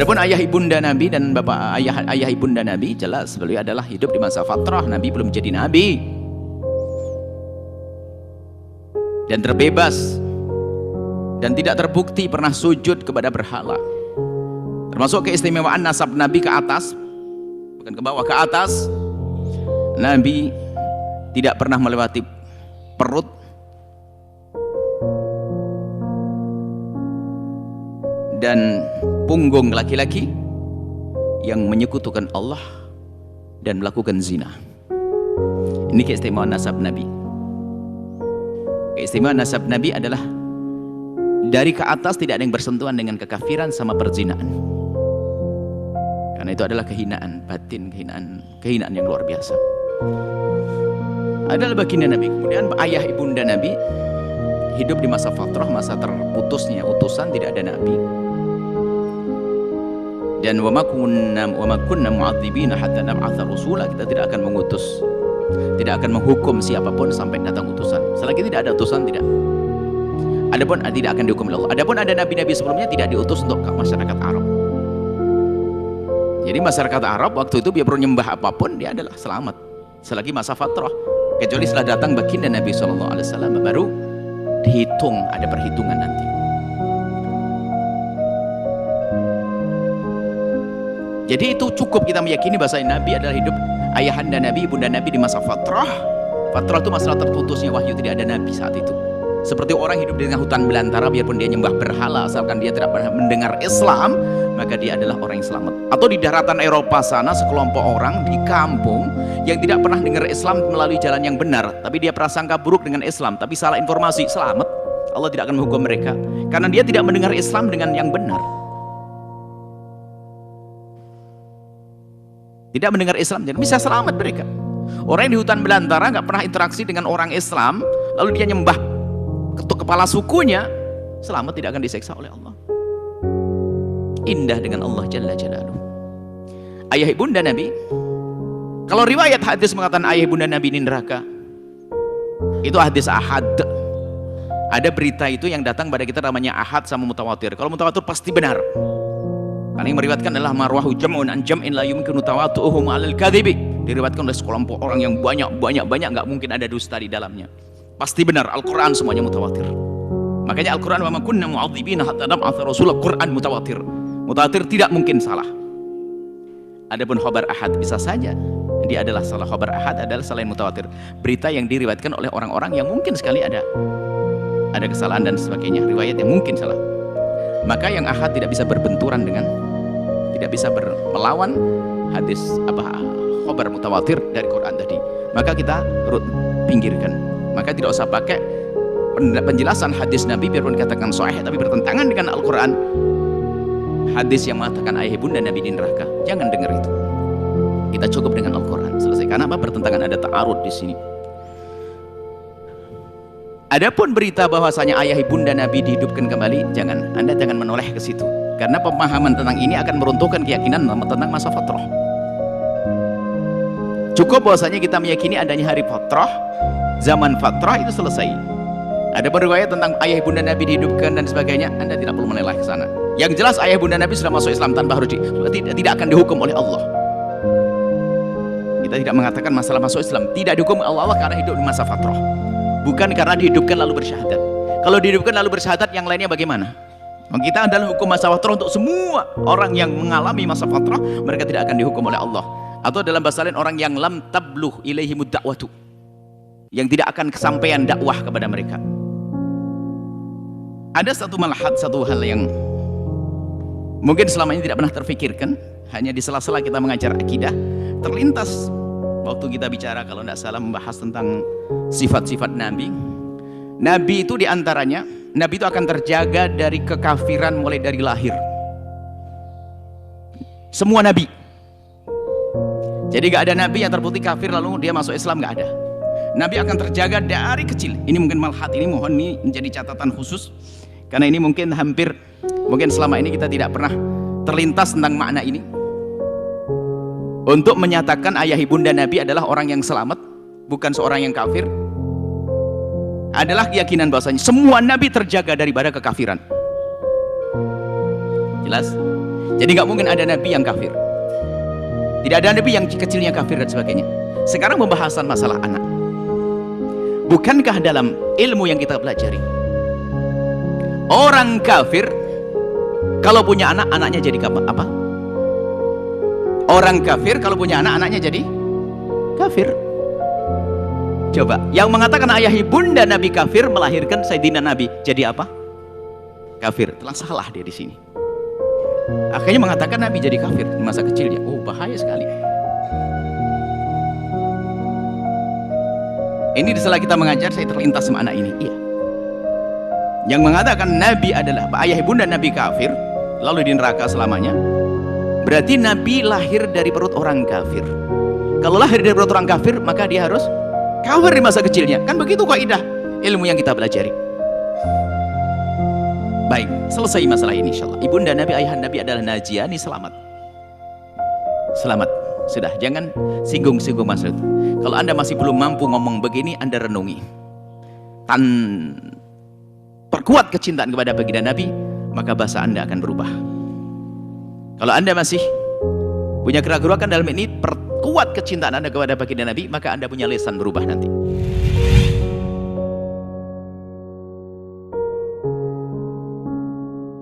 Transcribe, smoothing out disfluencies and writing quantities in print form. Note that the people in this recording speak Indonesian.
Adapun ayah ibunda Nabi dan bapak ayah ibunda Nabi, jelas beliau adalah hidup di masa fatrah. Nabi belum jadi nabi dan terbebas dan tidak terbukti pernah sujud kepada berhala. Termasuk keistimewaan nasab Nabi ke atas, bukan ke bawah, ke atas. Nabi tidak pernah melewati perut dan punggung laki-laki yang menyekutukan Allah dan melakukan zina. Ini keistimewaan nasab Nabi. Keistimewaan nasab Nabi adalah dari ke atas tidak ada yang bersentuhan dengan kekafiran sama perzinaan. Karena itu adalah kehinaan batin, kehinaan yang luar biasa. Adalah baginda Nabi. Kemudian ayah ibunda Nabi hidup di masa fatrah, masa terputusnya utusan, tidak ada Nabi. Dan wa ma kunna mu'adzibina hatta nab'atsa rasula, kita tidak akan mengutus, tidak akan menghukum siapapun sampai datang utusan. Selagi tidak ada utusan, tidak. Adapun tidak akan dihukum oleh Allah. Adapun ada nabi-nabi sebelumnya tidak diutus untuk masyarakat Arab. Jadi masyarakat Arab waktu itu biar nyembah apapun dia adalah selamat selagi masa fatrah, kecuali setelah datang baginda Nabi SAW baru dihitung, ada perhitungan nanti. Jadi itu cukup kita meyakini bahasa Nabi adalah hidup ayahanda Nabi, ibunda Nabi di masa fatrah. Fatrah itu masalah terputusnya wahyu, tidak ada Nabi saat itu. Seperti orang hidup di tengah hutan belantara, biarpun dia nyembah berhala, asalkan dia tidak pernah mendengar Islam, maka dia adalah orang yang selamat. Atau di daratan Eropa sana, sekelompok orang di kampung yang tidak pernah dengar Islam melalui jalan yang benar, tapi dia prasangka buruk dengan Islam, tapi salah informasi, selamat. Allah tidak akan menghukum mereka karena dia tidak mendengar Islam dengan yang benar. Tidak mendengar Islam, jadi bisa selamat mereka. Orang yang di hutan belantara nggak pernah interaksi dengan orang Islam, lalu dia nyembah ketuk kepala sukunya, selamat, tidak akan diseksa oleh Allah. Indah dengan Allah Jalla Jalaluhu. Ayah ibunda Nabi, kalau riwayat hadis mengatakan ayah ibunda Nabi ini neraka, itu hadis ahad. Ada berita itu yang datang pada kita namanya ahad sama mutawatir. Kalau mutawatir pasti benar, karena yang meriwayatkan adalah marwahu jam'un an jam'in la yumkinu tawatu'uhum 'alal kadhibi. Diriwayatkan oleh sekelompok orang yang banyak, nggak mungkin ada dusta di dalamnya. Pasti benar, Al-Quran semuanya mutawatir. Makanya Al-Quran wa ma kunna mu'adzibina hatta nab'atsa rasula, Quran mutawatir. Mutawatir tidak mungkin salah. Adapun khabar ahad bisa saja dia adalah salah. Khabar ahad adalah selain mutawatir, berita yang diriwayatkan oleh orang-orang yang mungkin sekali ada kesalahan dan sebagainya, riwayat yang mungkin salah. Maka yang ahad tidak bisa berbenturan dengan, tidak bisa melawan hadis khabar mutawatir dari Quran tadi. Maka kita pinggirkan. Maka tidak usah pakai penjelasan hadis Nabi biarpun dikatakan sahih tapi bertentangan dengan Al-Quran. Hadis yang mengatakan ayah ibunda Nabi di neraka, jangan dengar itu. Kita cukup dengan Al-Quran, selesai. Karena apa? Bertentangan, ada ta'arud di sini. Adapun berita bahwasanya ayah ibunda Nabi dihidupkan kembali, Anda jangan menoleh ke situ. Karena pemahaman tentang ini akan meruntuhkan keyakinan tentang masa fatrah. Cukup bahwasanya kita meyakini adanya hari fatrah, zaman fatrah itu selesai. Ada riwayat tentang ayah ibunda Nabi dihidupkan dan sebagainya, Anda tidak perlu meneleh ke sana. Yang jelas ayah ibunda Nabi sudah masuk Islam tanpa harus tidak akan dihukum oleh Allah. Kita tidak mengatakan masalah masuk Islam, tidak dihukum oleh Allah karena hidup di masa fatrah. Bukan karena dihidupkan lalu bersyahadat. Kalau dihidupkan lalu bersyahadat, yang lainnya bagaimana? Kita adalah hukum masa fatrah untuk semua orang yang mengalami masa fatrah, mereka tidak akan dihukum oleh Allah. Atau dalam bahasa lain, orang yang lam tabluh ilaihimud da'watu, yang tidak akan kesampaian dakwah kepada mereka. Ada satu malahat, satu hal yang mungkin selama ini tidak pernah terfikirkan, hanya di sela-sela kita mengajar akidah, terlintas waktu kita bicara, kalau tidak salah, membahas tentang sifat-sifat Nabi. Nabi itu diantaranya, Nabi itu akan terjaga dari kekafiran mulai dari lahir. Semua Nabi. Jadi gak ada Nabi yang terbukti kafir lalu dia masuk Islam, gak ada. Nabi akan terjaga dari kecil. Ini mungkin malhat, ini mohon ini menjadi catatan khusus, karena ini mungkin mungkin selama ini kita tidak pernah terlintas tentang makna ini. Untuk menyatakan ayah ibunda Nabi adalah orang yang selamat, bukan seorang yang kafir, adalah keyakinan bahwasanya semua Nabi terjaga daripada kekafiran. Jelas? Jadi nggak mungkin ada nabi yang kafir, tidak ada nabi yang kecilnya kafir dan sebagainya. Sekarang pembahasan masalah anak, bukankah dalam ilmu yang kita pelajari orang kafir kalau punya anak, anaknya jadi apa? Orang kafir kalau punya anak, anaknya jadi kafir. Coba, yang mengatakan ayah ibunda Nabi kafir melahirkan Sayyidina Nabi jadi apa? Kafir. Telah salah dia di sini. Akhirnya mengatakan Nabi jadi kafir di masa kecilnya. Oh, bahaya sekali. Ini setelah kita mengajar, saya terlintas sama anak ini. Iya. Yang mengatakan Nabi adalah ayah ibunda Nabi kafir, lalu di neraka selamanya, berarti Nabi lahir dari perut orang kafir. Kalau lahir dari perut orang kafir, maka dia harus kafir di masa kecilnya. Kan begitu kaidah ilmu yang kita pelajari. Baik, selesai masalah ini insyaallah. Ibunda Nabi, ayah Nabi adalah Najiyah, ini selamat. Selamat. Sudah, jangan singgung-singgung masalah itu. Kalau Anda masih belum mampu ngomong begini, Anda renungi. Perkuat kecintaan kepada baginda Nabi, maka bahasa Anda akan berubah. Kalau Anda masih punya keraguan dalam ini, perkuat kecintaan Anda kepada baginda Nabi, maka Anda punya lisan berubah nanti.